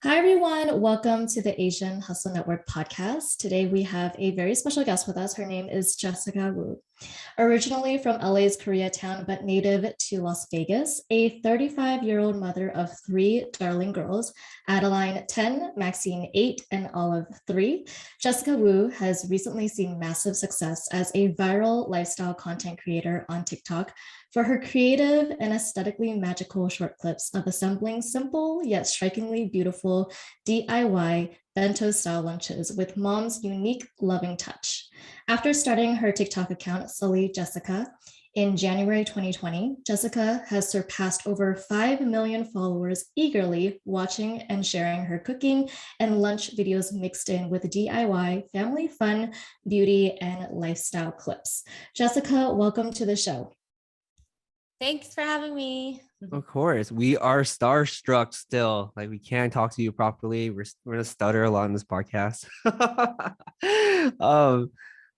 Hi, everyone. Welcome to the Asian Hustle Network podcast. Today, we have a very special guest with us. Her name is Jessica Wu. Originally from LA's Koreatown, but native to Las Vegas, a 35-year-old mother of three darling girls, Adeline 10, Maxine 8, and Olive 3, Jessica Wu has recently seen massive success as a viral lifestyle content creator on TikTok for her creative and aesthetically magical short clips of assembling simple yet strikingly beautiful DIY bento style lunches with mom's unique loving touch. After starting her TikTok account, Sully Jessica, in January 2020, Jessica has surpassed over 5 million followers eagerly watching and sharing her cooking and lunch videos mixed in with DIY, family fun, beauty, and lifestyle clips. Jessica, welcome to the show. Thanks for having me. Of course, we are starstruck still. Like we can't talk to you properly. We're gonna stutter a lot in this podcast.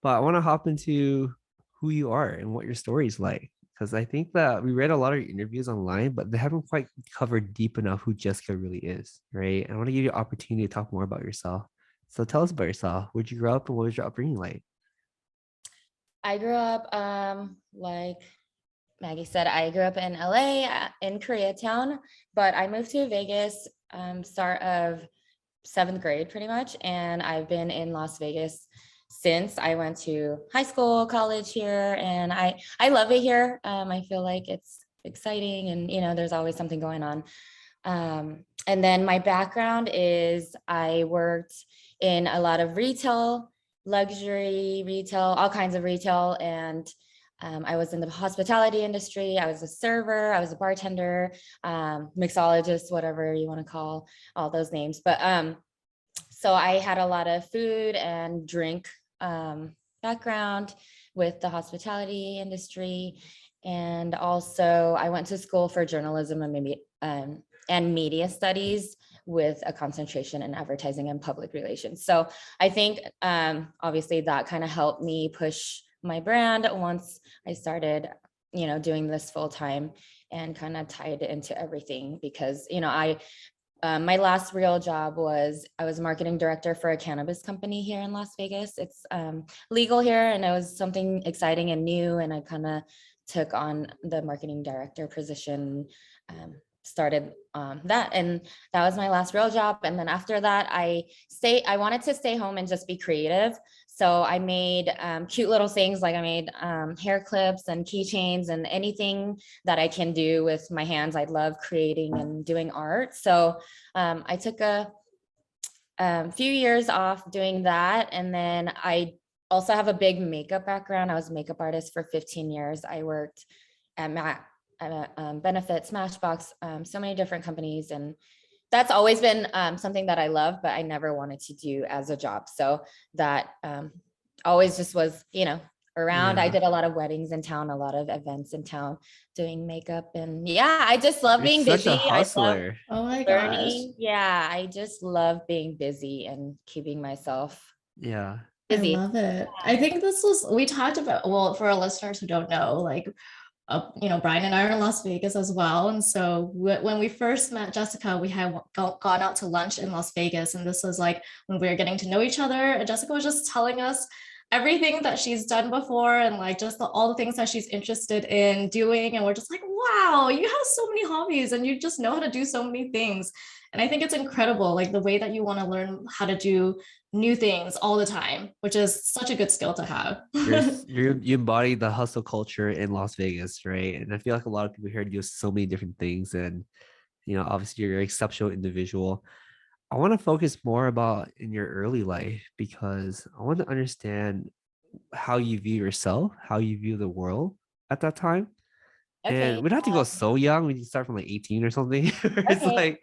But I want to hop into who you are and what your story is like, because I think that we read a lot of your interviews online, but they haven't quite covered deep enough who Jessica really is, right? I want to give you an opportunity to talk more about yourself. So tell us about yourself. Where'd you grow up and what was your upbringing like? I grew up, like Maggie said, I grew up in LA in Koreatown, but I moved to Vegas start of seventh grade pretty much. And I've been in Las Vegas since. I went to high school, college here, and I love it here. I feel like it's exciting and, there's always something going on. And then my background is I worked in a lot of retail, luxury retail, all kinds of retail. And I was in the hospitality industry. I was a server, I was a bartender, mixologist, whatever you want to call all those names. But so I had a lot of food and drink background with the hospitality industry. And also I went to school for journalism and media studies with a concentration in advertising and public relations. So I think obviously that kind of helped me push my brand once I started, doing this full time and kind of tied into everything because, my last real job was I was marketing director for a cannabis company here in Las Vegas. It's legal here and it was something exciting and new. And I kind of took on the marketing director position, started that. And that was my last real job. And then after that, I wanted to stay home and just be creative. So I made cute little things, like I made hair clips and keychains and anything that I can do with my hands. I love creating and doing art. So I took a few years off doing that. And then I also have a big makeup background. I was a makeup artist for 15 years. I worked at Benefit, Smashbox, so many different companies. And that's always been something that I love, but I never wanted to do as a job. So that always just was, around. Yeah. I did a lot of weddings in town, a lot of events in town, doing makeup. And yeah, I just love being You're such busy. a hustler. I love Oh my gosh. learning. Yeah, I just love being busy and keeping myself Yeah. I busy. love it. I think we talked about, well, for our listeners who don't know, Brian and I are in Las Vegas as well. And so when we first met Jessica, we had gone out to lunch in Las Vegas. And this was like when we were getting to know each other. And Jessica was just telling us everything that she's done before and like just all the things that she's interested in doing. And we're just like, wow, you have so many hobbies and you just know how to do so many things. And I think it's incredible, like the way that you want to learn how to do new things all the time, which is such a good skill to have. You embody the hustle culture in Las Vegas, right? And I feel like a lot of people here do so many different things, and obviously you're an exceptional individual. I want to focus more about in your early life because I want to understand how you view yourself, how you view the world at that time. And Okay. we don't have to go so young. We can start from like 18 or something. It's Okay. like,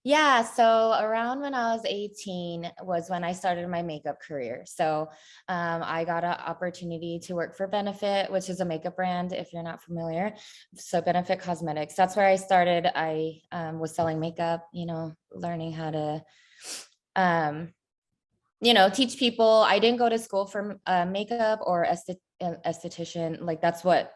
Yeah, so around when I was 18 was when I started my makeup career. So I got an opportunity to work for Benefit, which is a makeup brand, if you're not familiar. So Benefit Cosmetics, that's where I started. I was selling makeup, learning how to, teach people. I didn't go to school for makeup or esthetician. Like that's what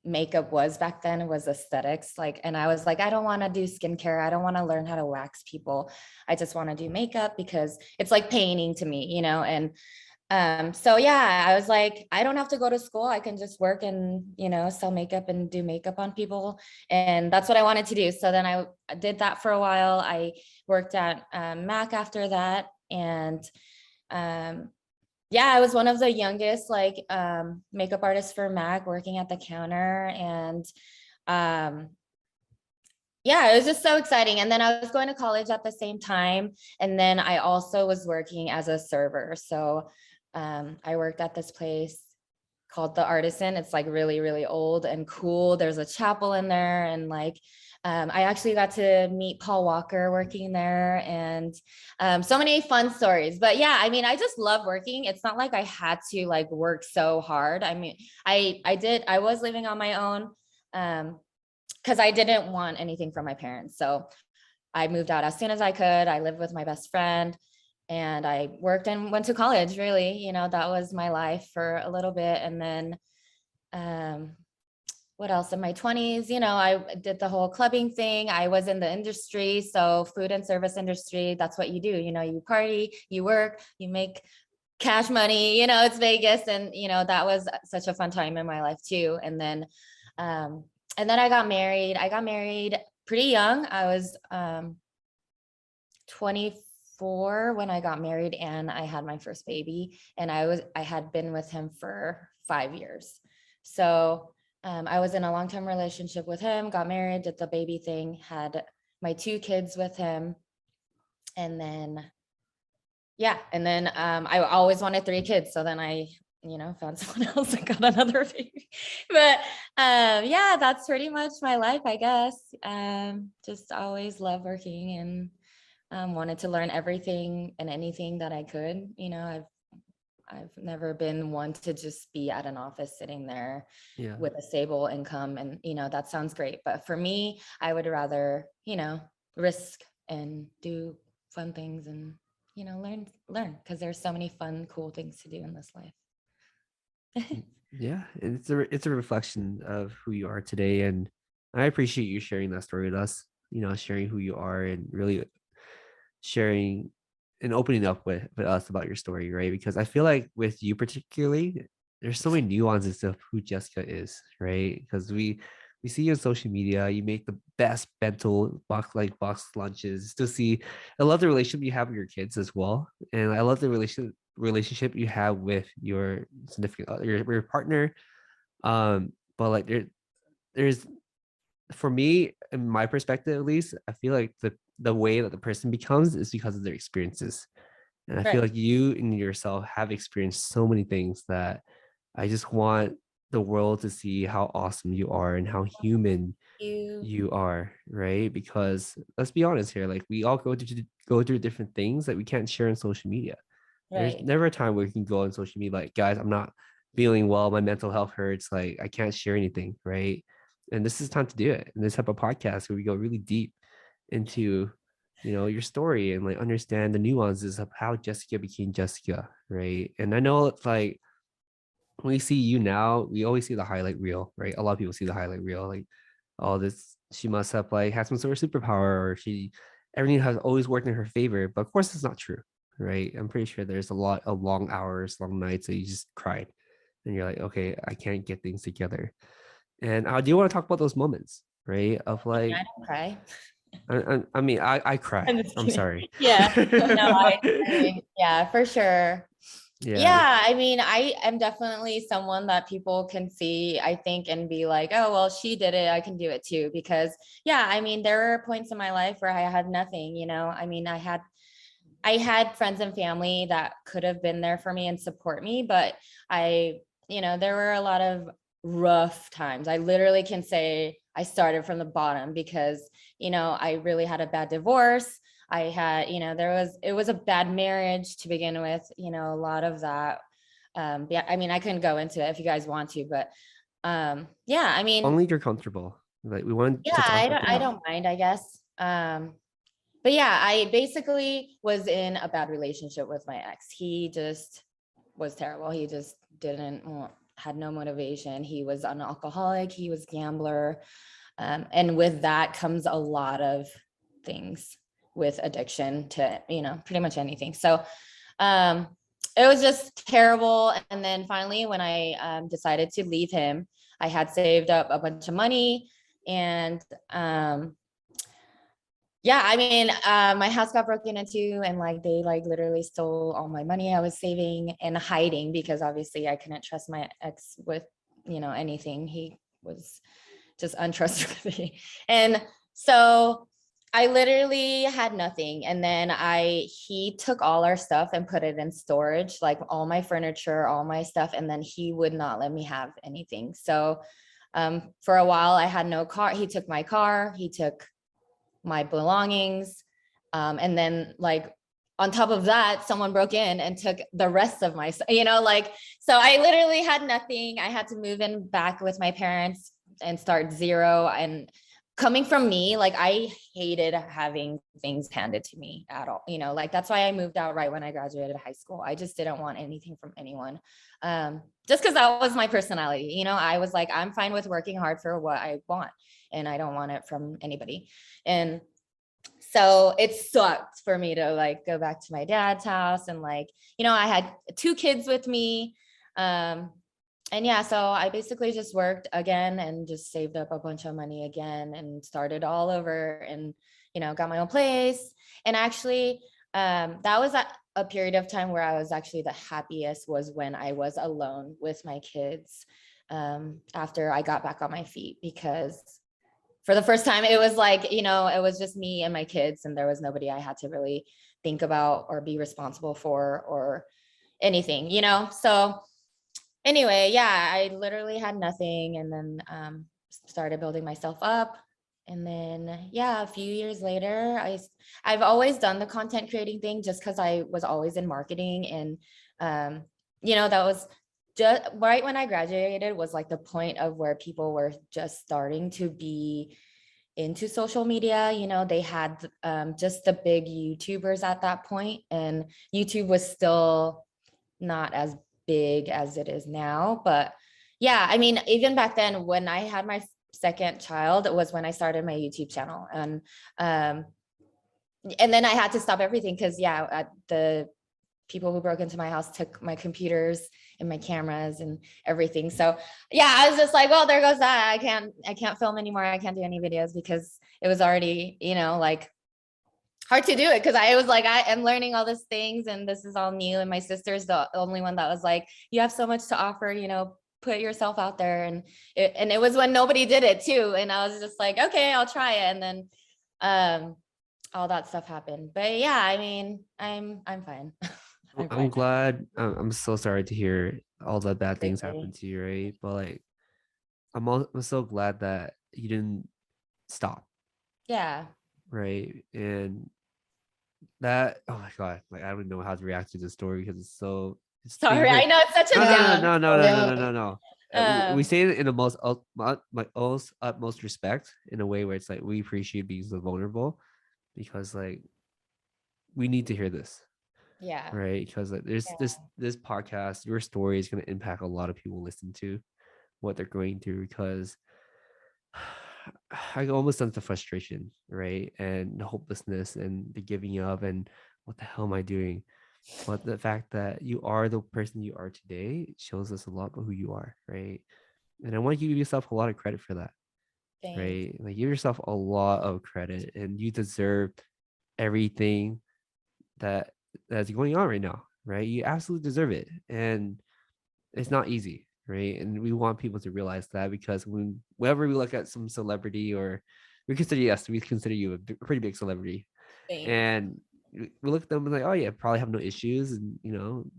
makeup was back then. It was aesthetics. Like, and I was like, I don't want to do skincare. I don't want to learn how to wax people. I just want to do makeup because it's like painting to me, you know? And so yeah, I was like, I don't have to go to school. I can just work and, you know, sell makeup and do makeup on people. And that's what I wanted to do. So then I did that for a while. I worked at Mac after that. And yeah, I was one of the youngest like makeup artists for Mac, working at the counter. And yeah, it was just so exciting. And then I was going to college at the same time. And then I also was working as a server. So I worked at this place called The Artisan. It's like really, really old and cool. There's a chapel in there. And like, I actually got to meet Paul Walker working there, and so many fun stories. But yeah, I mean, I just love working. It's not like I had to like work so hard. I mean, I was living on my own because I didn't want anything from my parents. So I moved out as soon as I could. I lived with my best friend, and I worked and went to college. Really, you know, that was my life for a little bit. And then what else? In my 20s, you know, I did the whole clubbing thing. I was in the industry, so food and service industry. That's what you do. You know, you party, you work, you make cash money. You know, it's Vegas, and you know that was such a fun time in my life too. And then I got married. I got married pretty young. I was 24 when I got married, and I had my first baby, and I had been with him for 5 years. So I was in a long-term relationship with him, got married, did the baby thing, had my 2 kids with him. And then, yeah. And then I always wanted 3 kids. So then I, you know, found someone else and got another baby. But yeah, that's pretty much my life, I guess. Just always love working, and wanted to learn everything and anything that I could. You know, I've never been one to just be at an office sitting there with a stable income. And, you know, that sounds great. But for me, I would rather, you know, risk and do fun things and, you know, learn because there's so many fun, cool things to do in this life. Yeah, and it's a reflection of who you are today. And I appreciate you sharing that story with us, you know, sharing who you are and really sharing and opening up with us about your story, right? Because I feel like with you particularly, there's so many nuances of who Jessica is, right? Because we see you on social media, you make the best bento box lunches. To see, I love the relationship you have with your kids as well, and I love the relationship you have with your significant your partner. But like there's for me, in my perspective at least, I feel like the way that the person becomes is because of their experiences. And I feel Right. like you and yourself have experienced so many things that I just want the world to see how awesome you are and how human You you are, right? Because let's be honest here, like we all go through different things that we can't share on social media. There's right. never a time where you can go on social media like, guys, I'm not feeling well, my mental health hurts, like I can't share anything, right? And this is time to do it. And this type of podcast where we go really deep into, you know, your story and like understand the nuances of how Jessica became Jessica, right? And I know it's like when we see you now, we always see the highlight reel, right? A lot of people see the highlight reel, like, oh, this she must have like had some sort of superpower, or she everything has always worked in her favor. But of course, it's not true, right? I'm pretty sure there's a lot of long hours, long nights that you just cried, and you're like, okay, I can't get things together. And I do want to talk about those moments, right? Of I like, don't cry. I mean, I cry. I'm just I'm kidding. sorry. Yeah. No, I mean, yeah, for sure. Yeah. Yeah, I mean, I am definitely someone that people can see, I think, and be like, oh, well, she did it, I can do it too. Because, yeah, I mean, there were points in my life where I had nothing, you know. I mean, I had friends and family that could have been there for me and support me, but you know, there were a lot of rough times. I literally can say I started from the bottom because, you know, I really had a bad divorce. I had, you know, it was a bad marriage to begin with, you know, a lot of that. Yeah, I mean, I couldn't go into it if you guys want to, but yeah, I mean, Only you're comfortable. Like we want yeah, to talk about I that. don't mind, I guess. But yeah, I basically was in a bad relationship with my ex. He just was terrible. He just didn't want had no motivation. He was an alcoholic, he was a gambler. And with that comes a lot of things with addiction to, pretty much anything. So it was just terrible. And then finally, when I decided to leave him, I had saved up a bunch of money. And my house got broken into, and they literally stole all my money I was saving and hiding, because obviously I couldn't trust my ex with, anything. He was just untrustworthy. And so I literally had nothing. And then he took all our stuff and put it in storage, like all my furniture, all my stuff. And then he would not let me have anything. So for a while I had no car. He took my car, he took my belongings. And then on top of that, someone broke in and took the rest of my, so I literally had nothing. I had to move in back with my parents and start zero. And coming from me, I hated having things handed to me at all. That's why I moved out right when I graduated high school. I just didn't want anything from anyone. Just because that was my personality. I was like, I'm fine with working hard for what I want, and I don't want it from anybody. And so it sucked for me to go back to my dad's house. And I had 2 kids with me. And yeah, so I basically just worked again and just saved up a bunch of money again and started all over, and, got my own place. And actually, that was a period of time where I was actually the happiest, was when I was alone with my kids, after I got back on my feet, because for the first time, it was it was just me and my kids, and there was nobody I had to really think about or be responsible for or anything, So anyway, yeah, I literally had nothing, and then started building myself up. And then, yeah, a few years later, I've always done the content creating thing, just because I was always in marketing. And, that was just right when I graduated, was the point of where people were just starting to be into social media. They had just the big YouTubers at that point, and YouTube was still not as big as it is now. But yeah, I mean, even back then, when I had my second child, it was when I started my YouTube channel. And then I had to stop everything, because the people who broke into my house took my computers and my cameras and everything. So yeah, I was just like, well, there goes that. I can't film anymore. I can't do any videos, because it was already, hard to do it, because I was I am learning all these things, and this is all new. And my sister's the only one that was like, you have so much to offer, put yourself out there. And it was when nobody did it too. And I was just like, okay, I'll try it. And then all that stuff happened. But yeah, I mean, I'm fine. I'm glad. I'm so sorry to hear all the bad things Thank you. happen to you, right? But I'm so glad that you didn't stop, Yeah. right? And that, oh my God, I don't even know how to react to this story, because it's Sorry, I know it's such a down. no. We Um, say it in the most utmost respect, in a way where it's we appreciate being so vulnerable, because we need to hear this, yeah. right? Because there's this podcast, your story is going to impact a lot of people listen to what they're going through, because I almost sense the frustration, right? And the hopelessness and the giving up, and what the hell am I doing? But the fact that you are the person you are today shows us a lot about who you are, right? And I want you to give yourself a lot of credit for that, Thanks. right? Give yourself a lot of credit, and you deserve everything that's going on right now, right? You absolutely deserve it. And it's not easy, right? And we want people to realize that, because whenever we look at some celebrity, or we consider you a pretty big celebrity, Thanks. and we look at them and oh yeah, probably have no issues, and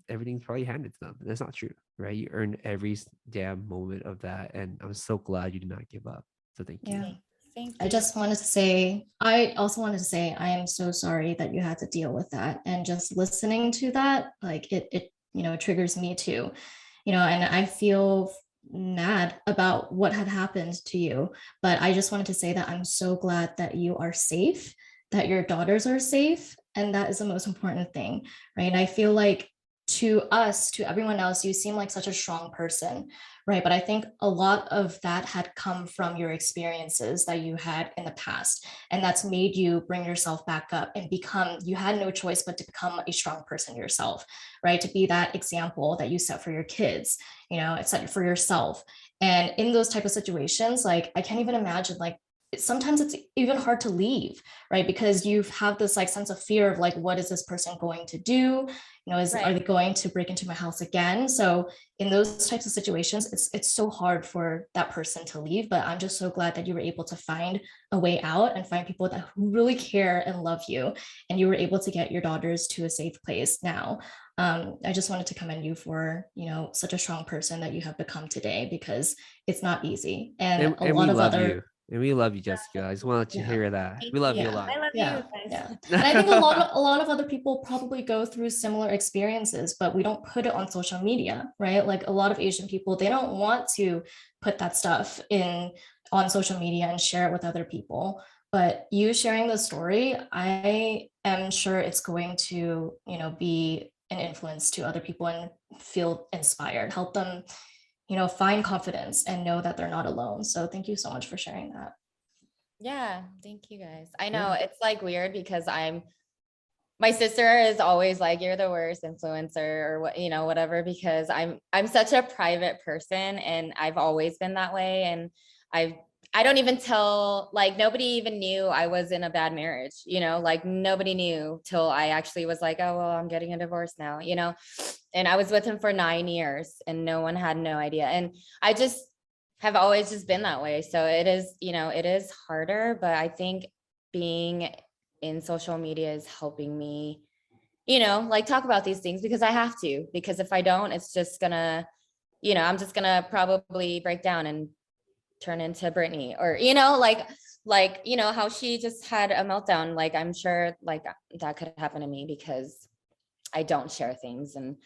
everything's probably handed to them. And that's not true, right? You earned every damn moment of that, and I'm so glad you did not give up. So thank you. Yeah. Thank you. I also wanted to say, I am so sorry that you had to deal with that. And just listening to that, it triggers me too, and I feel mad about what had happened to you. But I just wanted to say that I'm so glad that you are safe, that your daughters are safe. And that is the most important thing, right? I feel like to us, to everyone else, you seem like such a strong person, right? But I think a lot of that had come from your experiences that you had in the past. And that's made you bring yourself back up and become, you had no choice but to become a strong person yourself, right? To be that example that you set for your kids, it's set for yourself. And in those type of situations, like I can't even imagine, like sometimes it's even hard to leave, right? Because you have this like sense of fear of like, what is this person going to do? Are they going to break into my house again? So in those types of situations, it's so hard for that person to leave. But I'm just so glad that you were able to find a way out and find people that who really care and love you, and you were able to get your daughters to a safe place now. I just wanted to commend you for such a strong person that you have become today, because it's not easy, and a And lot we of love other. you. And we love you, Jessica. I just want to let you Yeah. hear that. Thank We love you a you. lot. I love Yeah, you guys. and I think a lot of other people probably go through similar experiences, but we don't put it on social media, right? Like a lot of Asian people, they don't want to put that stuff in on social media and share it with other people. But you sharing the story, I am sure it's going to, be an influence to other people and feel inspired, help them, find confidence and know that they're not alone. So thank you so much for sharing that. Yeah, thank you guys. I know Yeah. it's like weird because my sister is always like, you're the worst influencer or what, whatever, because I'm such a private person and I've always been that way. And I don't even tell, like, nobody even knew I was in a bad marriage, like nobody knew till I actually was like, oh, well, I'm getting a divorce now, and I was with him for 9 years and no one had no idea. And I just have always just been that way. So it is harder, but I think being in social media is helping me, like talk about these things because I have to, because if I don't, it's just gonna, I'm just gonna probably break down and turn into Brittany or, how she just had a meltdown. Like, I'm sure like that could happen to me because I don't share things. And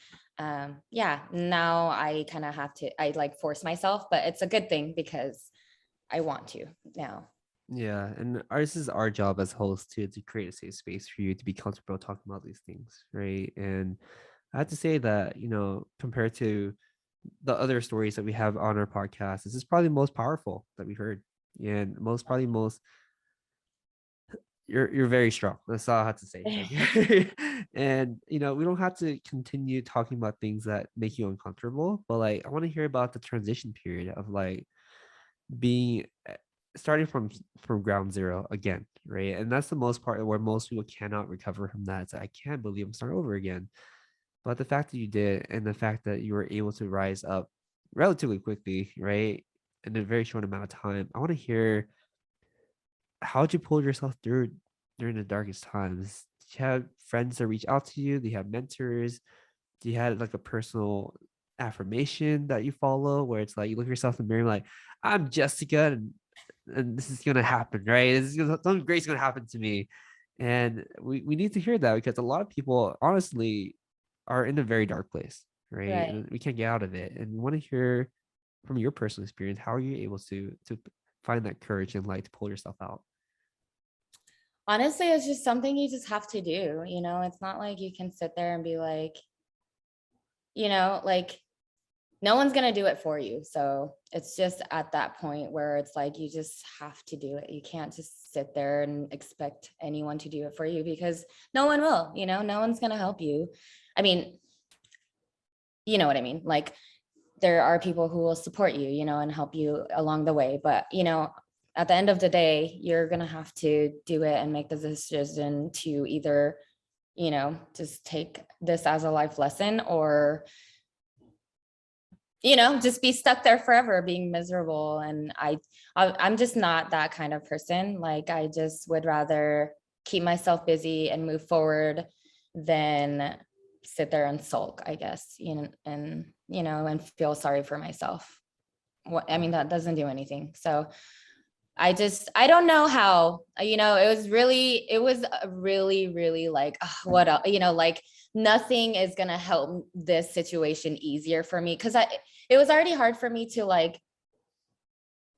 yeah, now I kind of have to, I like force myself, but it's a good thing because I want to now. Yeah, and ours is our job as hosts to create a safe space for you to be comfortable talking about these things, right? And I have to say that, compared to the other stories that we have on our podcast, this is probably the most powerful that we've heard. And most you're very strong. That's all I have to say. Like, and we don't have to continue talking about things that make you uncomfortable, but like I want to hear about the transition period of like being starting from ground zero again, right? And that's the most part where most people cannot recover from that. It's like, I can't believe I'm starting over again. But the fact that you did, and the fact that you were able to rise up relatively quickly, right, in a very short amount of time, I want to hear, how'd you pull yourself through during the darkest times? Did you have friends that reach out to you? Do you have mentors? Do you have like a personal affirmation that you follow where it's like you look yourself in the mirror like, I'm Jessica, and this is gonna happen, right? Something great's gonna happen to me. And we need to hear that, because a lot of people honestly are in a very dark place, right? Right. And we can't get out of it. And we want to hear from your personal experience, how are you able to find that courage and light to pull yourself out? Honestly, it's just something you just have to do. It's not like you can sit there and be like, like no one's going to do it for you. So it's just at that point where it's like, you just have to do it. You can't just sit there and expect anyone to do it for you, because no one will, no one's going to help you. I mean, you know what I mean? Like, there are people who will support you, and help you along the way. But, at the end of the day, you're going to have to do it and make the decision to either, just take this as a life lesson, or just be stuck there forever being miserable. And I'm just not that kind of person. Like, I just would rather keep myself busy and move forward than sit there and sulk, I guess, and feel sorry for myself. I mean, that doesn't do anything. So I don't know how, it was really, really like, what else, like nothing is going to help this situation easier for me. Cause it was already hard for me to like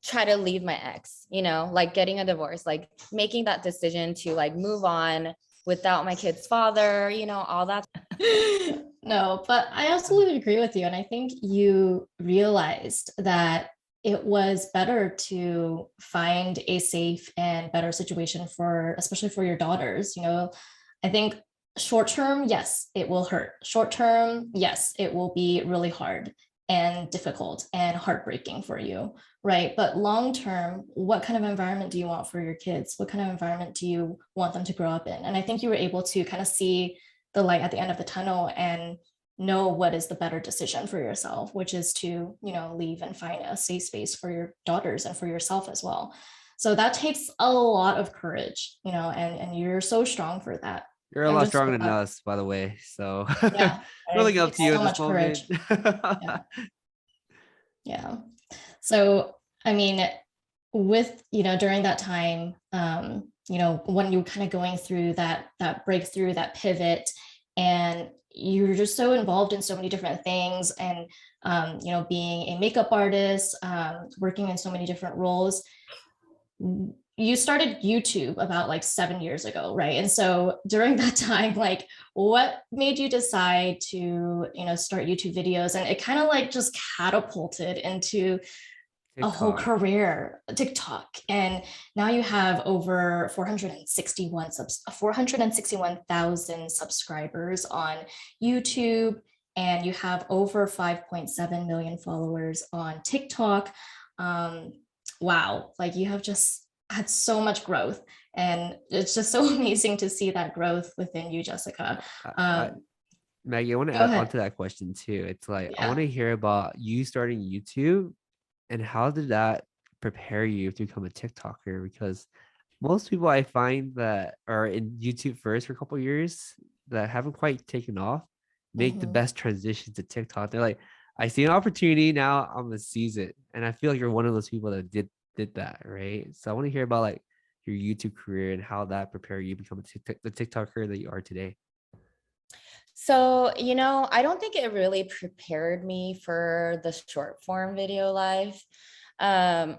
try to leave my ex, like getting a divorce, like making that decision to like move on without my kid's father, all that. No, but I absolutely agree with you. And I think you realized that it was better to find a safe and better situation for, especially for your daughters. I think short term, yes, it will hurt. Short term, yes, it will be really hard and difficult and heartbreaking for you, right? But long term, what kind of environment do you want for your kids? What kind of environment do you want them to grow up in? And I think you were able to kind of see the light at the end of the tunnel and know what is the better decision for yourself, which is to, leave and find a safe space for your daughters and for yourself as well. So that takes a lot of courage, and you're so strong for that. You're a I'm lot just stronger so than proud. us, by the way. So Yeah, it looking up to takes you so at this much moment. courage. Yeah, yeah. So, I mean, with, during that time, when you were kind of going through that breakthrough, that pivot, and you're just so involved in so many different things, and being a makeup artist, working in so many different roles, you started YouTube about like 7 years ago, right? And so during that time, like, what made you decide to, start YouTube videos? And it kind of like just catapulted into a whole TikTok. career, TikTok. And now you have over 461,000 subscribers on YouTube, and you have over 5.7 million followers on TikTok. um, wow, like you have just had so much growth, and it's just so amazing to see that growth within you, Jessica. I, Maggie, I want to Go add on ahead. to that question too. It's like I want Yeah. to hear about you starting YouTube and how did that prepare you to become a TikToker? Because most people I find that are in YouTube first for a couple years that haven't quite taken off make the Mhm. best transition to TikTok. They're like, I see an opportunity now, I'm gonna seize it. And I feel like you're one of those people that did that, right? So I want to hear about like your YouTube career and how that prepared you to become the TikToker that you are today. So, I don't think it really prepared me for the short form video life. Um,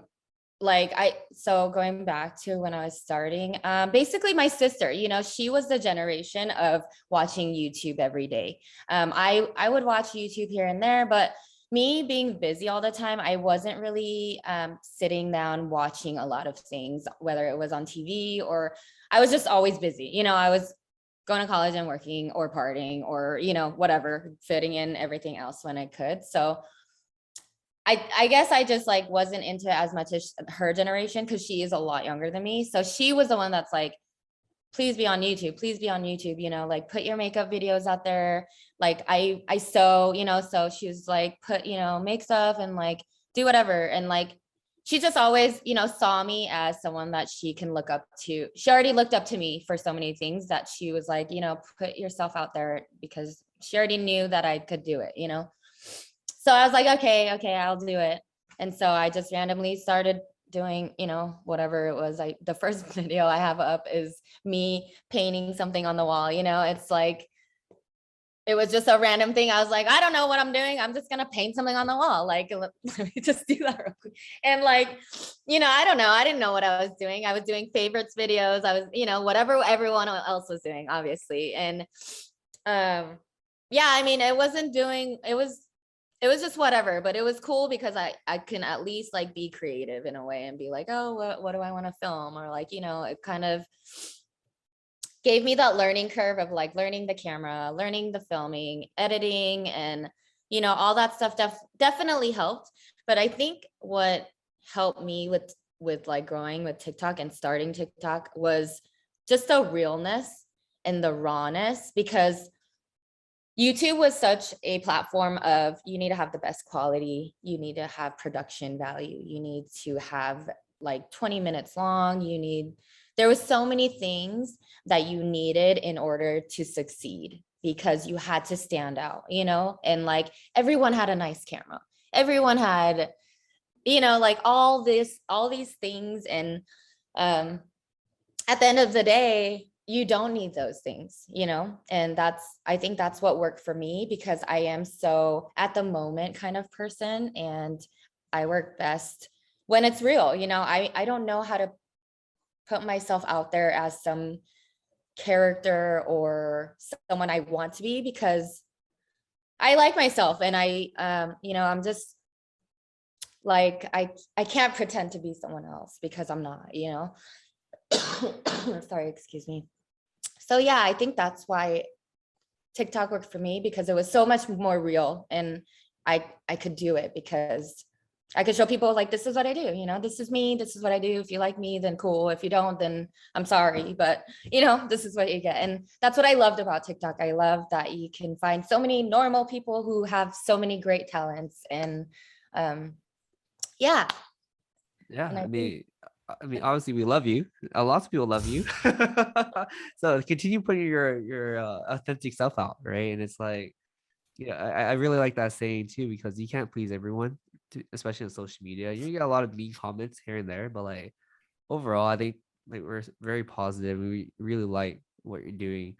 so going back to when I was starting, basically my sister, she was the generation of watching YouTube every day. I would watch YouTube here and there, but me being busy all the time, I wasn't really sitting down watching a lot of things, whether it was on TV or I was just always busy. I was going to college and working or partying or, whatever, fitting in everything else when I could. So I guess I just like wasn't into as much as her generation because she is a lot younger than me. So she was the one that's like, please be on YouTube, please be on YouTube, like put your makeup videos out there. Like I sew, so she was like, put, make stuff and like do whatever. And like, she just always, saw me as someone that she can look up to. She already looked up to me for so many things that she was like, put yourself out there because she already knew that I could do it. So I was like, okay, I'll do it. And so I just randomly started doing, whatever it was. The first video I have up is me painting something on the wall. It's like, it was just a random thing. I was like, I don't know what I'm doing. I'm just going to paint something on the wall. Like, let me just do that real quick. And like, I don't know. I didn't know what I was doing. I was doing favorites videos. I was, whatever everyone else was doing, obviously. And yeah, I mean, it was just whatever, but it was cool because I can at least like be creative in a way and be like, oh, what do I want to film? Or like, it kind of gave me that learning curve of like learning the camera, learning the filming, editing, and all that stuff definitely helped. But I think what helped me with like growing with TikTok and starting TikTok was just the realness and the rawness, because YouTube was such a platform of you need to have the best quality, you need to have production value, you need to have like 20 minutes long, there was so many things that you needed in order to succeed because you had to stand out, and like everyone had a nice camera. Everyone had, like all these things. And at the end of the day, you don't need those things, and I think that's what worked for me because I am so at the moment kind of person, and I work best when it's real. I don't know how to put myself out there as some character or someone I want to be, because I like myself, and I'm just like, I can't pretend to be someone else because I'm not, sorry, excuse me. So yeah, I think that's why TikTok worked for me, because it was so much more real, and I could do it because I could show people like, this is what I do, this is me, this is what I do. If you like me, then cool. If you don't, then I'm sorry, but this is what you get. And that's what I loved about TikTok. I love that you can find so many normal people who have so many great talents. And yeah. Yeah, And I I think, mean, obviously we love you. Lots of people love you. So continue putting your authentic self out, right? And it's like, yeah, I really like that saying too, because you can't please everyone, especially on social media. You get a lot of mean comments here and there, but like overall, I think like we're very positive. And we really like what you're doing.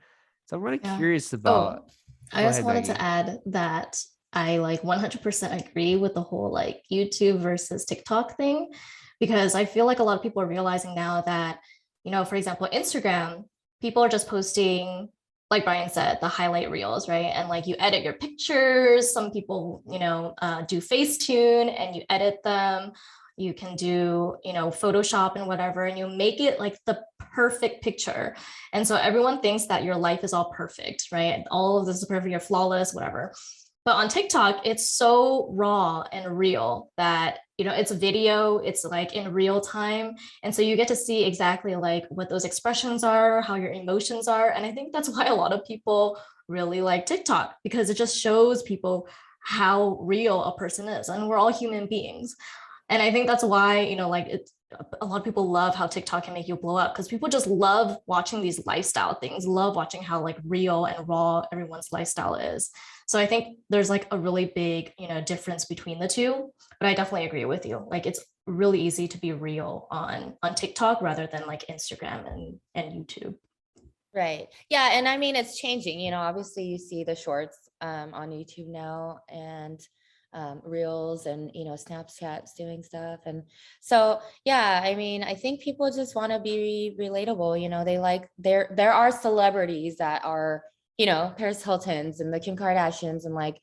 So I'm really Yeah. curious about. Oh, I Go just ahead, wanted to Maggie. add that I like 100% agree with the whole like YouTube versus TikTok thing, because I feel like a lot of people are realizing now that, for example, Instagram, people are just posting, like Brian said, the highlight reels, right? And like you edit your pictures. Some people, do Facetune and you edit them. You can do, Photoshop and whatever, and you make it like the perfect picture. And so everyone thinks that your life is all perfect, right? All of this is perfect, you're flawless, whatever. But on TikTok, it's so raw and real that, it's a video, it's like in real time. And so you get to see exactly like what those expressions are, how your emotions are. And I think that's why a lot of people really like TikTok, because it just shows people how real a person is. And we're all human beings. And I think that's why, like it's a lot of people love how TikTok can make you blow up, because people just love watching these lifestyle things, love watching how like real and raw everyone's lifestyle is. So I think there's like a really big, difference between the two. But I definitely agree with you. Like it's really easy to be real on TikTok rather than like Instagram and YouTube. right. Yeah. And I mean, it's changing, obviously you see the shorts on YouTube now, and reels, and Snapchat's doing stuff. And so yeah, I mean, I think people just want to be relatable. They like, there are celebrities that are, Paris Hilton's and the Kim Kardashians, and like,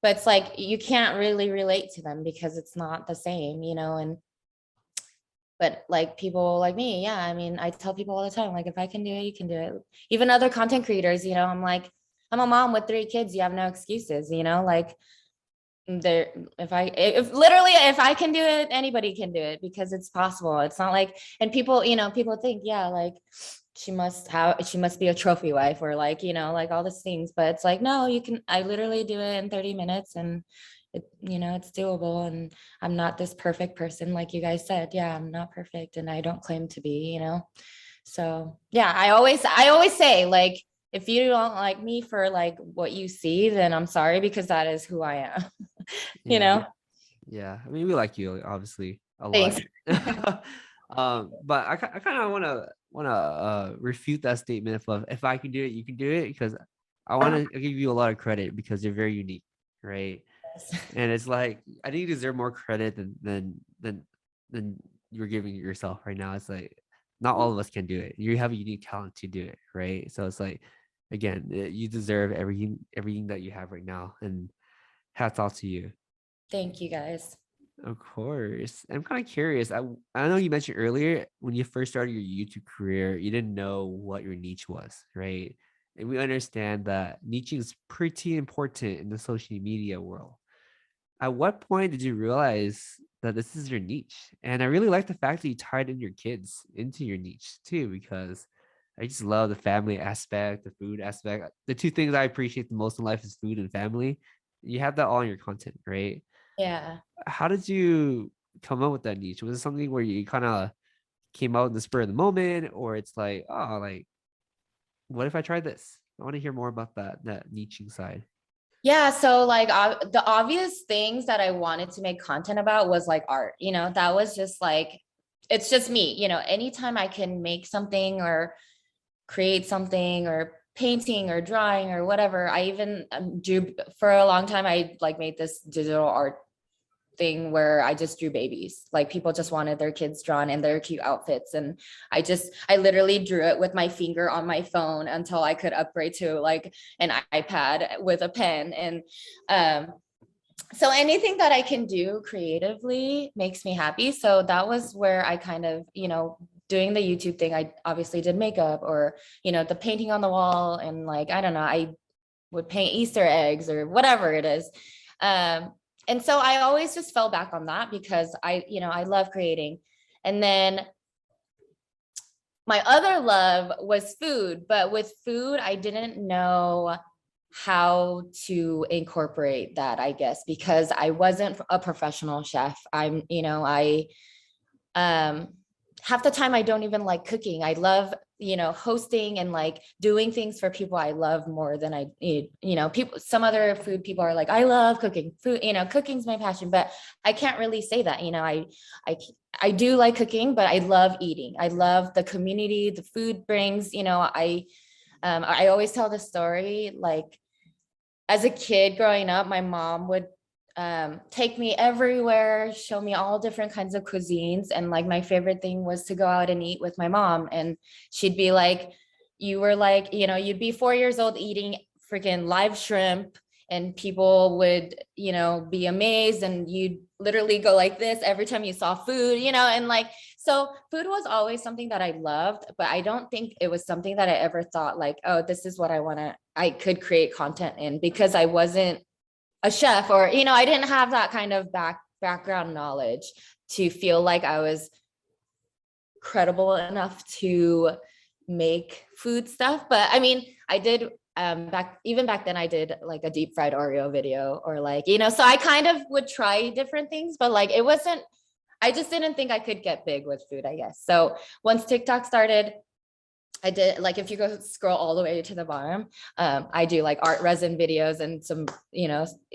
but it's like you can't really relate to them because it's not the same. And but like people like me, yeah, I mean, I tell people all the time, like, if I can do it, you can do it. Even other content creators, I'm like, I'm a mom with 3 kids, you have no excuses, like, there, if literally, if I can do it, anybody can do it, because it's possible. It's not like, and people think, yeah, like she must be a trophy wife, or like, like all these things, but it's like, no, I literally do it in 30 minutes, and it's doable. And I'm not this perfect person, like you guys said. Yeah, I'm not perfect, and I don't claim to be, so yeah, I always say, like, if you don't like me for like what you see, then I'm sorry, because that is who I am. you Yeah, know yeah. I mean, we like you obviously a lot. Thanks. But I kind of want to refute that statement of if I can do it, you can do it, because I want to give you a lot of credit because you're very unique, right? And it's like I think you deserve more credit than you're giving yourself right now. It's like not all of us can do it. You have a unique talent to do it, right? So it's like again, you deserve everything that you have right now, and hats off to you. Thank you guys. Of course. I'm kind of curious. I know you mentioned earlier when you first started your YouTube career, you didn't know what your niche was, right? And we understand that niche is pretty important in the social media world. At what point did you realize that this is your niche? And I really like the fact that you tied in your kids into your niche too, because I just love the family aspect, the food aspect. The two things I appreciate the most in life is food and family. You have that all in your content, right? Yeah. How did you come up with that niche? Was it something where you kind of came out in the spur of the moment, or it's like, oh, like, what if I tried this? I want to hear more about that niching side. Yeah, so like the obvious things that I wanted to make content about was like art, that was just like, it's just me, anytime I can make something or create something, or painting or drawing or whatever. I even drew for a long time. I like made this digital art thing where I just drew babies. Like people just wanted their kids drawn in their cute outfits. And I literally drew it with my finger on my phone until I could upgrade to like an iPad with a pen. And so anything that I can do creatively makes me happy. So that was where I kind of, doing the YouTube thing, I obviously did makeup, or, the painting on the wall, and like, I don't know, I would paint Easter eggs or whatever it is. And so I always just fell back on that because I love creating. And then my other love was food, but with food, I didn't know how to incorporate that, I guess, because I wasn't a professional chef. Half the time I don't even like cooking. I love, hosting and like doing things for people I love more than I need. People, some other food people are like, I love cooking food, cooking's my passion, but I can't really say that. I do like cooking, but I love eating. I love the community the food brings. I always tell the story, like as a kid growing up, my mom would take me everywhere, show me all different kinds of cuisines. And like my favorite thing was to go out and eat with my mom. And she'd be like, you were like, you'd be 4 years old eating freaking live shrimp, and people would, be amazed, and you'd literally go like this every time you saw food, and like, so food was always something that I loved, but I don't think it was something that I ever thought like, oh, this is what I could create content in, because I wasn't a chef, or, I didn't have that kind of background knowledge to feel like I was credible enough to make food stuff. But I mean, I did back then I did like a deep fried Oreo video, or like, so I kind of would try different things, but like I just didn't think I could get big with food, I guess. So once TikTok started, I did, like, if you go scroll all the way to the bottom, I do like art resin videos and some,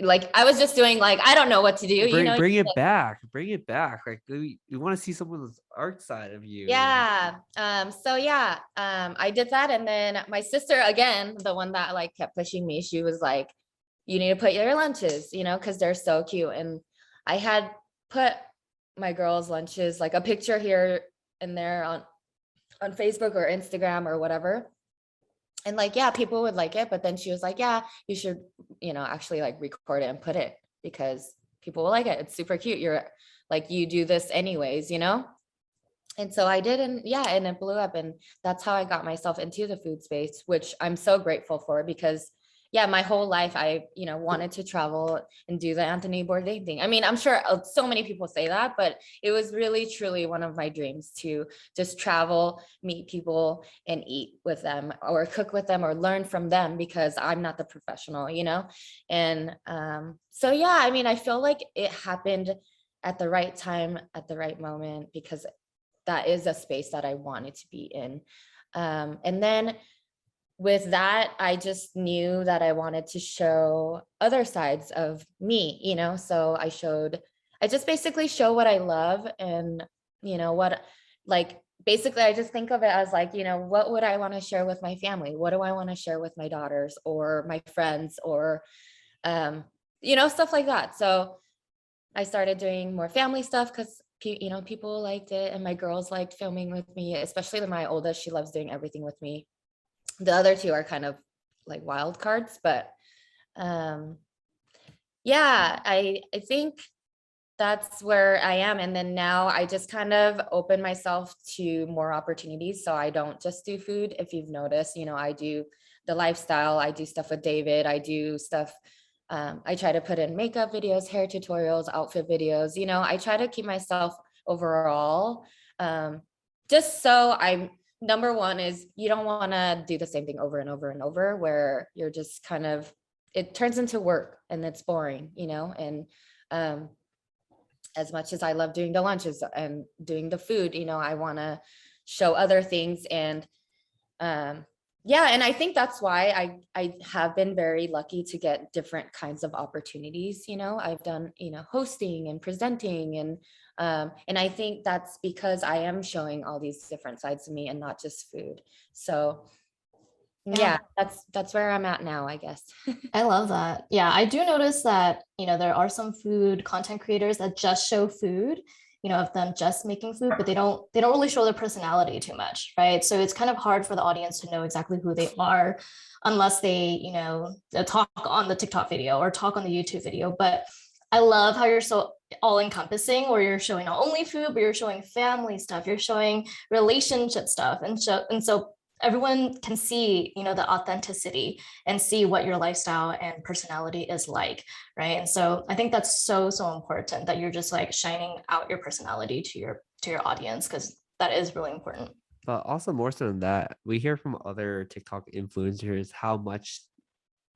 like I was just doing like, I don't know what to do, Bring it back. Like we want to see someone's art side of you. Yeah. I did that. And then my sister, again, the one that like kept pushing me, she was like, you need to put your lunches, because they're so cute. And I had put my girls' lunches, like a picture here and there on Facebook or Instagram or whatever. And like, yeah, people would like it. But then she was like, yeah, you should, actually like record it and put it, because people will like it. It's super cute. You're like, you do this anyways, And so I did. And yeah, and it blew up. And that's how I got myself into the food space, which I'm so grateful for, because yeah, my whole life I, wanted to travel and do the Anthony Bourdain thing. I mean, I'm sure so many people say that, but it was really, truly one of my dreams to just travel, meet people and eat with them, or cook with them, or learn from them, because I'm not the professional, And so, yeah, I mean, I feel like it happened at the right time, at the right moment, because that is a space that I wanted to be in. And then with that, I just knew that I wanted to show other sides of me, so I just basically show what I love, and, basically I just think of it as like, what would I want to share with my family? What do I want to share with my daughters or my friends, or, stuff like that. So I started doing more family stuff because, people liked it, and my girls liked filming with me, especially my oldest. She loves doing everything with me. The other two are kind of like wild cards, but yeah, I think that's where I am. And then now I just kind of open myself to more opportunities. So I don't just do food. If you've noticed, I do the lifestyle, I do stuff with David, I do stuff. I try to put in makeup videos, hair tutorials, outfit videos, I try to keep myself overall, just so number one is you don't want to do the same thing over and over and over, where you're just kind of, it turns into work and it's boring, and as much as I love doing the lunches and doing the food, I want to show other things. And yeah, and I think that's why I have been very lucky to get different kinds of opportunities. I've done, hosting and presenting, and I think that's because I am showing all these different sides of me and not just food. So Yeah, that's where I'm at now, I guess. I love that. Yeah, I do notice that, there are some food content creators that just show food, of them just making food, but they don't really show their personality too much, right? So it's kind of hard for the audience to know exactly who they are unless they talk on the TikTok video or talk on the YouTube video. But I love how you're so all encompassing, where you're showing not only food, but you're showing family stuff, you're showing relationship stuff, and so everyone can see, the authenticity and see what your lifestyle and personality is like, right? And so I think that's so important that you're just like shining out your personality to your audience, because that is really important. But also more so than that, we hear from other TikTok influencers how much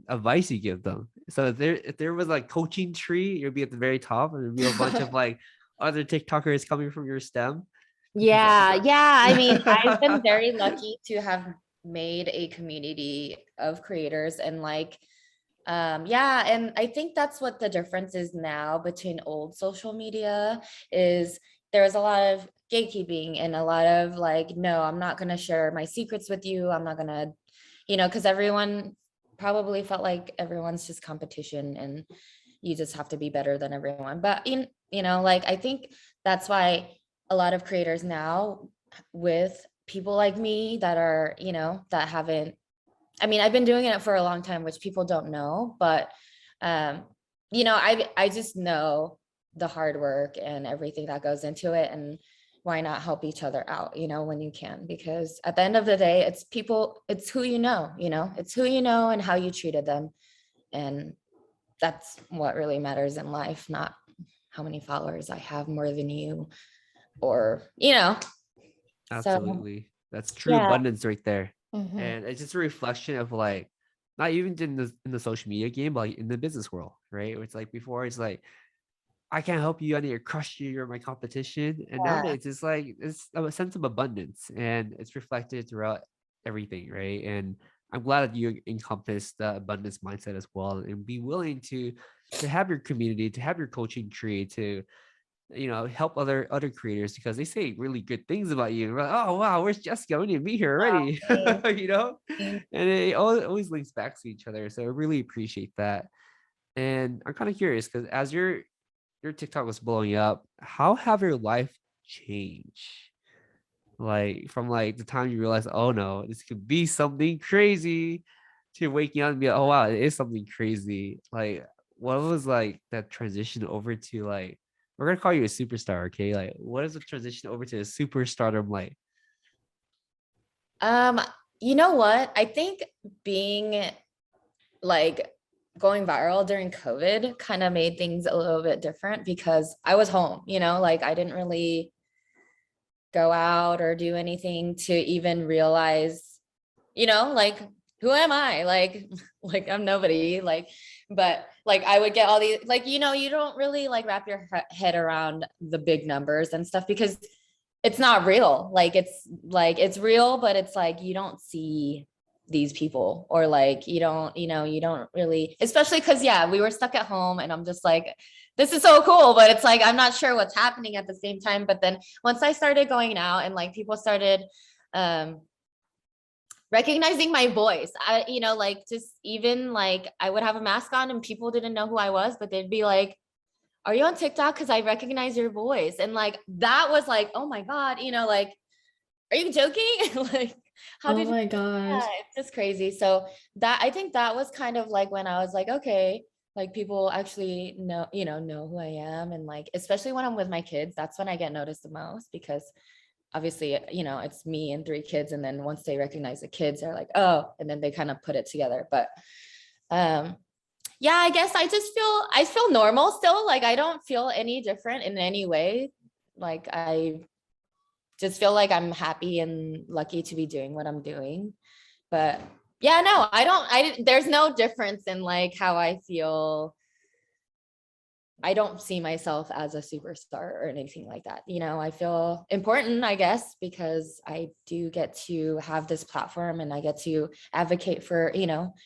advice you give them. So if there was like coaching tree, you'll be at the very top, and there'd be a bunch of like other TikTokers coming from your stem. Yeah, I mean, I've been very lucky to have made a community of creators and like and I think that's what the difference is now between old social media is there's a lot of gatekeeping and a lot of like, no, I'm not going to share my secrets with you. I'm not going to, because everyone probably felt like everyone's just competition and you just have to be better than everyone. But like I think that's why a lot of creators now with people like me that are, that haven't, I mean, I've been doing it for a long time, which people don't know, but I just know the hard work and everything that goes into it, and why not help each other out, when you can, because at the end of the day, it's people, it's who it's who you know and how you treated them. And that's what really matters in life, not how many followers I have more than you, or, so Absolutely. That's true yeah. abundance right there. Mhm. And it's just a reflection of like not even in the social media game, but like in the business world, right? Where it's like before it's like I can't help you, I need to crush you, you're my competition. And Yeah. nowadays it's like it's a sense of abundance and it's reflected throughout everything, right? And I'm glad that you encompass the abundance mindset as well and be willing to have your community, to have your coaching tree, to help other creators because they say really good things about you. And we're like, oh wow, where's Jessica? We need to meet her already. you know, Thanks. and it always links back to each other. So I really appreciate that. And I'm kind of curious because as your TikTok was blowing up, how have your life changed? Like from like the time you realize, oh no, this could be something crazy, to waking up and be like, oh wow, it is something crazy. Like, what was like that transition over to like, we're gonna call you a superstar, okay? Like, what is the transition over to a superstardom like? Um, you know what? I think being like going viral during COVID kind of made things a little bit different because I was home, like I didn't really go out or do anything to even realize, like who am I? Like, like I'm nobody, like, but like I would get all these, like, you don't really like wrap your head around the big numbers and stuff because it's not real. Like it's real, but it's like you don't see these people or like you don't really, especially because we were stuck at home and I'm just like, this is so cool, but it's like I'm not sure what's happening at the same time. But then once I started going out and like people started recognizing my voice, like just even like I would have a mask on and people didn't know who I was, but they'd be like, are you on TikTok? Because I recognize your voice. And like, that was like, oh my God, like, are you joking? Like, how Oh did you, my gosh. it's just crazy. So I think that was kind of like when I was like, okay, like people actually know who I am. And like, especially when I'm with my kids, that's when I get noticed the most because obviously, it's me and 3 kids. And then once they recognize the kids, they're like, oh, and then they kind of put it together. But, I guess I feel normal still. Like I don't feel any different in any way. Like I just feel like I'm happy and lucky to be doing what I'm doing. But no, there's no difference in like how I feel. I don't see myself as a superstar or anything like that. I feel important, I guess, because I do get to have this platform and I get to advocate for,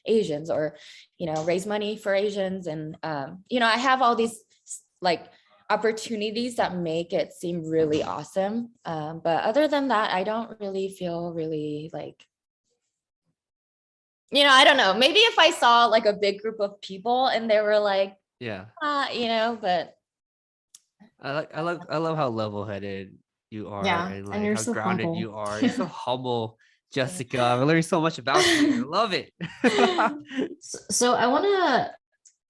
Asians or, raise money for Asians. And, I have all these like opportunities that make it seem really awesome. But other than that, I don't really feel really like I don't know. Maybe if I saw like a big group of people and they were like, Yeah. but I love how level-headed you are Yeah, and and like you're how so grounded humble. you are. You're so humble, Jessica. I'm learning so much about you. I love it. So I want to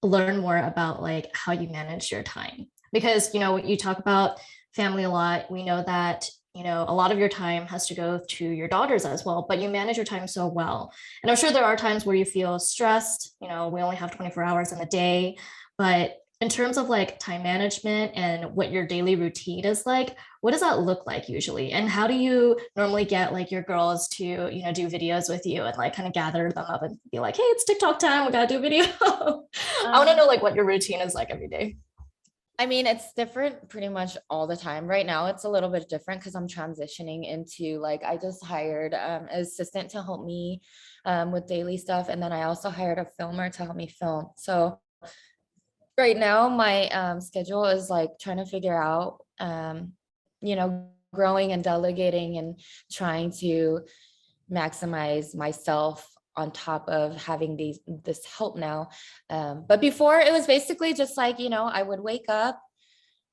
learn more about like how you manage your time, because you talk about family a lot. We know that a lot of your time has to go to your daughters as well, but you manage your time so well. And I'm sure there are times where you feel stressed. We only have 24 hours in the day, but in terms of like time management and what your daily routine is like, what does that look like usually, and how do you normally get like your girls to do videos with you and like kind of gather them up and be like, hey, it's TikTok time, we gotta do a video? I want to know like what your routine is like every day. I mean, it's different pretty much all the time. Right now, it's a little bit different because I'm transitioning into like, I just hired an assistant to help me with daily stuff. And then I also hired a filmer to help me film. So right now, my schedule is like trying to figure out, growing and delegating and trying to maximize myself on top of having this help now. But before it was basically just like, I would wake up,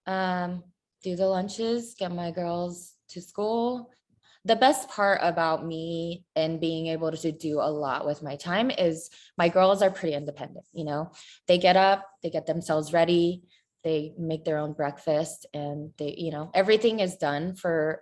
do the lunches, get my girls to school. The best part about me and being able to do a lot with my time is my girls are pretty independent. They get up, they get themselves ready, they make their own breakfast, and everything is done for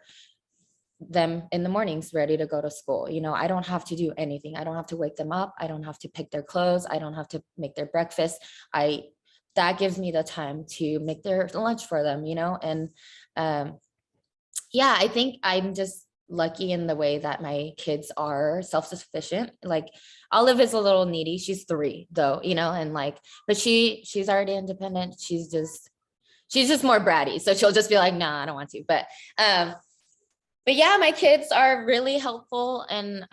them in the mornings, ready to go to school. I don't have to do anything. I don't have to wake them up. I don't have to pick their clothes. I don't have to make their breakfast. That gives me the time to make their lunch for them, and I think I'm just lucky in the way that my kids are self-sufficient. Like Olive is a little needy. She's 3 though, and like, but she's already independent. She's just more bratty. So she'll just be like, nah, I don't want to. But yeah, my kids are really helpful. And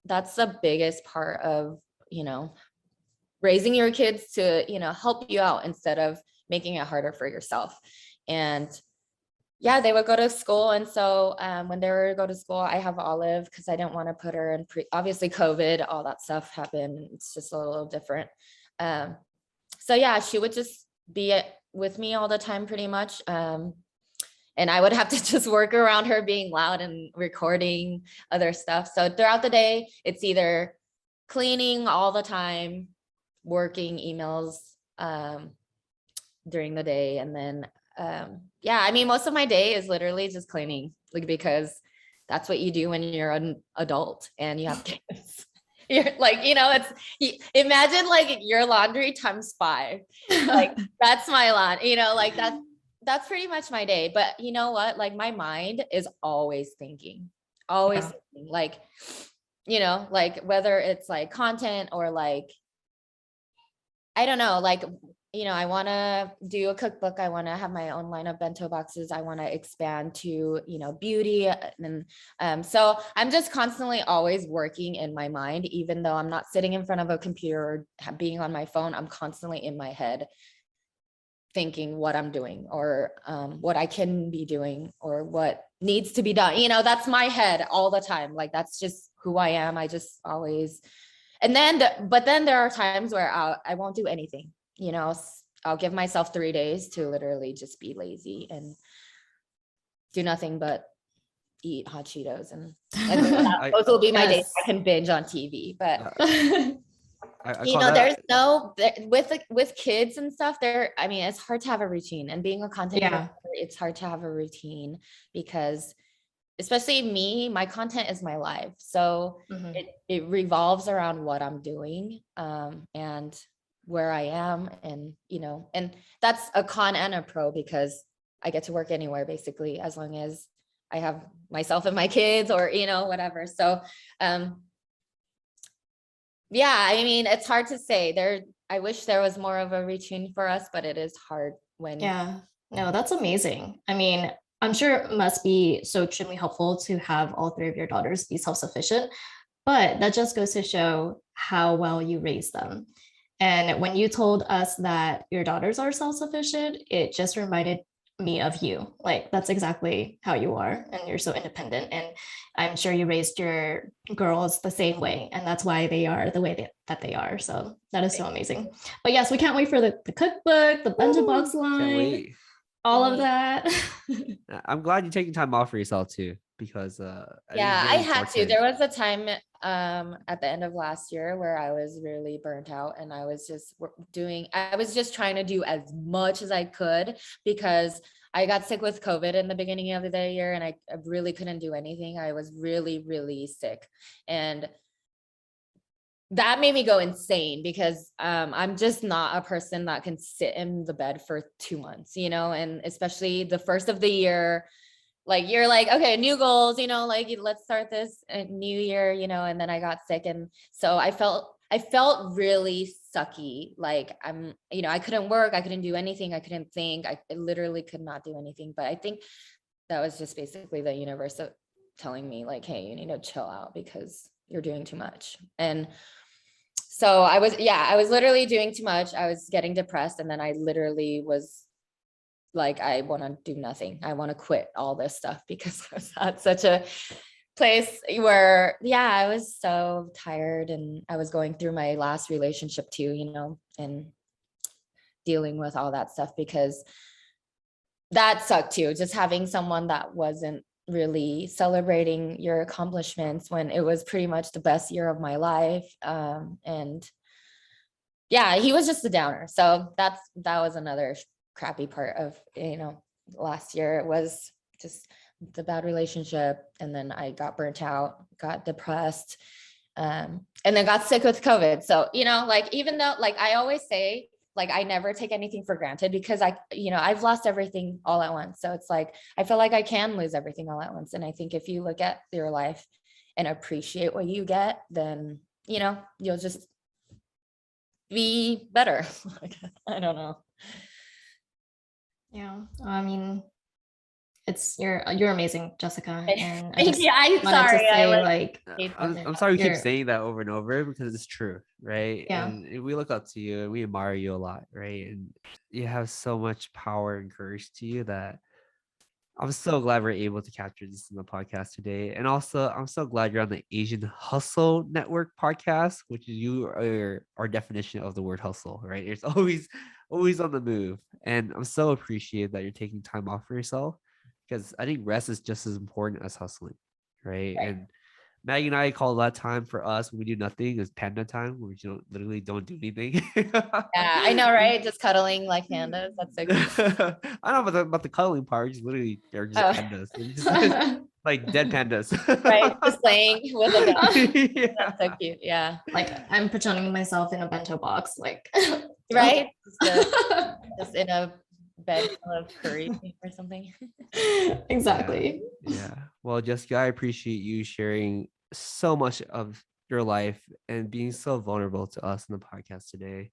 that's the biggest part of, raising your kids to, help you out instead of making it harder for yourself. And yeah, they would go to school. And so when they were to go to school, I have Olive because I didn't want to put her in obviously COVID, all that stuff happened. It's just a little different. So yeah, she would just be with me all the time pretty much. And I would have to just work around her being loud and recording other stuff. So throughout the day, it's either cleaning all the time, working emails during the day. And then, I mean, most of my day is literally just cleaning, like, because that's what you do when you're an adult and you have kids. You're like, imagine like your laundry times 5. Like that's my laundry, like that's pretty much my day. But you know what? Like my mind is always thinking, thinking, like, like whether it's like content or like, I don't know, like, I want to do a cookbook. I want to have my own line of bento boxes. I want to expand to, beauty. And so I'm just constantly always working in my mind, even though I'm not sitting in front of a computer or being on my phone. I'm constantly in my head thinking what I'm doing or what I can be doing or what needs to be done. That's my head all the time. Like, that's just who I am. I just always, but then there are times where I won't do anything, I'll give myself 3 days to literally just be lazy and do nothing but eat hot Cheetos. And those will be my days I can binge on TV, but there's no, with kids and stuff there. I mean, it's hard to have a routine, and being a content creator, it's hard to have a routine because especially me, my content is my life. So it revolves around what I'm doing and where I am. And, and that's a con and a pro because I get to work anywhere basically, as long as I have myself and my kids or, whatever. So yeah, I mean, it's hard to say. I wish there was more of a routine for us, but it is hard when. Yeah, no, that's amazing. I mean, I'm sure it must be so extremely helpful to have all 3 of your daughters be self-sufficient, but that just goes to show how well you raise them. And when you told us that your daughters are self-sufficient, it just reminded me of you. Like that's exactly how you are, and you're so independent. And I'm sure you raised your girls the same way, and that's why they are the way that they are. So that is so amazing. But yes, we can't wait for the cookbook, the Bento box Can't line, wait. all of that. I'm glad you're taking time off for yourself too, because I think it's Yeah, I very had to. important. There was a time at the end of last year where I was really burnt out, and I was just trying to do as much as I could, because I got sick with COVID in the beginning of the year, and I really couldn't do anything. I was really, really sick. And that made me go insane, because I'm just not a person that can sit in the bed for 2 months, and especially the first of the year, like you're like, okay, new goals, like let's start this new year, and then I got sick. And so I felt really sucky. Like I couldn't work. I couldn't do anything. I couldn't think. I literally could not do anything. But I think that was just basically the universe telling me like, hey, you need to chill out because you're doing too much. And so I was literally doing too much. I was getting depressed. And then I literally was like, I want to do nothing. I want to quit all this stuff, because I was at such a place where, I was so tired, and I was going through my last relationship too, and dealing with all that stuff, because that sucked too. Just having someone that wasn't really celebrating your accomplishments when it was pretty much the best year of my life. And he was just a downer. So that was another crappy part of, last year. It was just the bad relationship. And then I got burnt out, got depressed, and then got sick with COVID. So, like, even though, like, I always say, like, I never take anything for granted, because I've lost everything all at once. So it's like, I feel like I can lose everything all at once. And I think if you look at your life and appreciate what you get, then, you'll just be better. I don't know. Yeah, I mean, you're amazing, Jessica. And I just I'm wanted sorry. to say, like, I'm sorry we keep You're- saying that over and over, because it's true, right? Yeah. And we look up to you and we admire you a lot, right? And you have so much power and courage to you that I'm so glad we're able to capture this in the podcast today. And also, I'm so glad you're on the Asian Hustle Network podcast, which is our definition of the word hustle, right? It's always on the move. And I'm so appreciative that you're taking time off for yourself, because I think rest is just as important as hustling, right? And Maggie and I call that time for us when we do nothing is panda time, where we literally don't do anything. Yeah, I know, right? Just cuddling like pandas. That's so cute. I don't know about the cuddling part. Just literally, they're just Oh. pandas. They're just like dead pandas. Right, just playing with a gun. Yeah. That's so cute. Yeah. like I'm pretending myself in a bento box, like Right? Just in a bed full of curry or something. Exactly. Yeah. Well, Jessica, I appreciate you sharing so much of your life and being so vulnerable to us in the podcast today.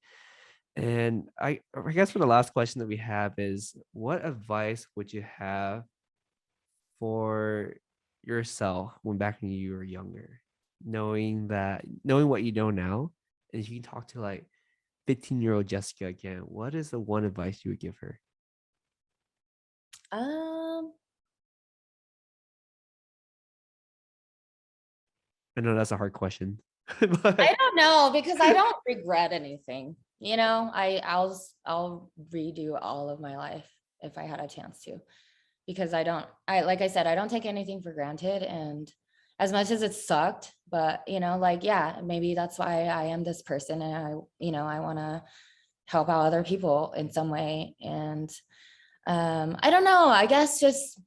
And I guess for the last question that we have is, what advice would you have for yourself when back when you were younger, knowing what you know now, and if you can talk to like 15-year-old Jessica again, what is the one advice you would give her? I know that's a hard question. But I don't know, because I don't regret anything. I'll redo all of my life if I had a chance to, because like I said, I don't take anything for granted. And as much as it sucked, but maybe that's why I am this person, and I want to help out other people in some way. And I don't know, I guess just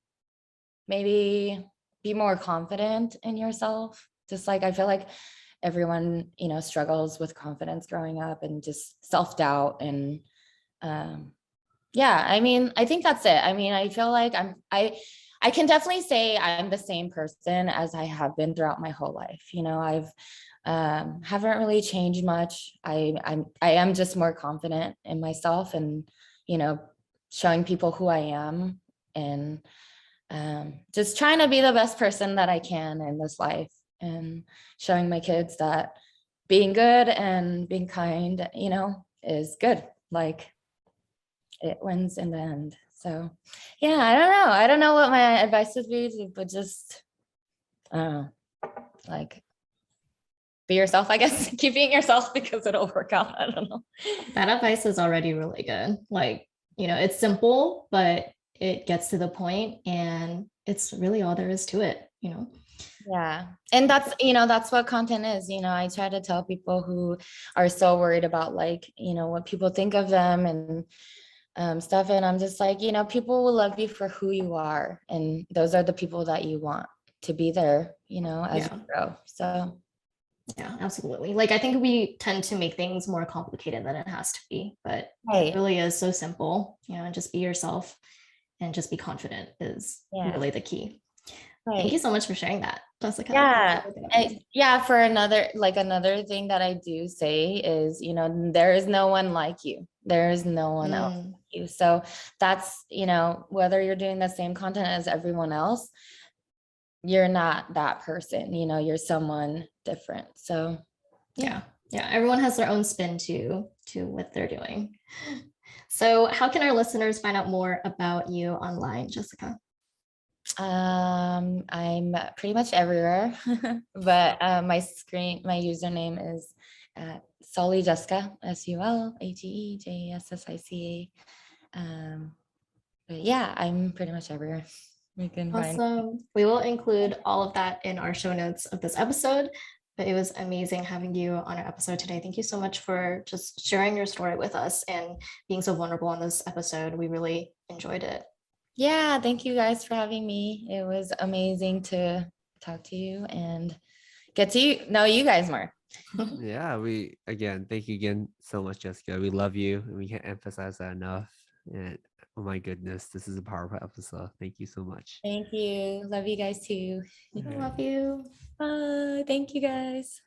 maybe be more confident in yourself. Just like, I feel like everyone, struggles with confidence growing up, and just self-doubt. And I think that's it. I feel like I can definitely say I'm the same person as I have been throughout my whole life. I've haven't really changed much. I am just more confident in myself, and showing people who I am, and just trying to be the best person that I can in this life, and showing my kids that being good and being kind, is good. Like, it wins in the end. So yeah, I don't know what my advice would be, but just I don't know, like be yourself, I guess. Keep being yourself because it'll work out. I don't know. That advice is already really good. Like, it's simple, but it gets to the point and it's really all there is to it. Yeah. And that's what content is. I try to tell people who are so worried about like, what people think of them and stuff. And I'm just like, people will love you for who you are. And those are the people that you want to be there, as Yeah. you grow. So Yeah, absolutely. Like, I think we tend to make things more complicated than it has to be, but it right. really is so simple, and just be yourself and just be confident is Yeah. really the key. Right. Thank you so much for sharing that, Jessica. Yeah. For another thing that I do say is, there is no one like you. There is no one else like you. So that's, whether you're doing the same content as everyone else, you're not that person, you're someone different. So yeah. Everyone has their own spin to what they're doing. So how can our listeners find out more about you online, Jessica? I'm pretty much everywhere, but my username is Sully Jessica, SULATEJESSICA. But yeah, I'm pretty much everywhere. You can find. Awesome. We will include all of that in our show notes of this episode. But it was amazing having you on our episode today. Thank you so much for just sharing your story with us and being so vulnerable on this episode. We really enjoyed it. Yeah, thank you guys for having me. It was amazing to talk to you and get to know you guys more. Yeah, thank you again so much, Jessica. We love you, and we can't emphasize that enough. And oh my goodness, this is a powerful episode. Thank you so much. Thank you. Love you guys too. I love you. Bye. Thank you guys.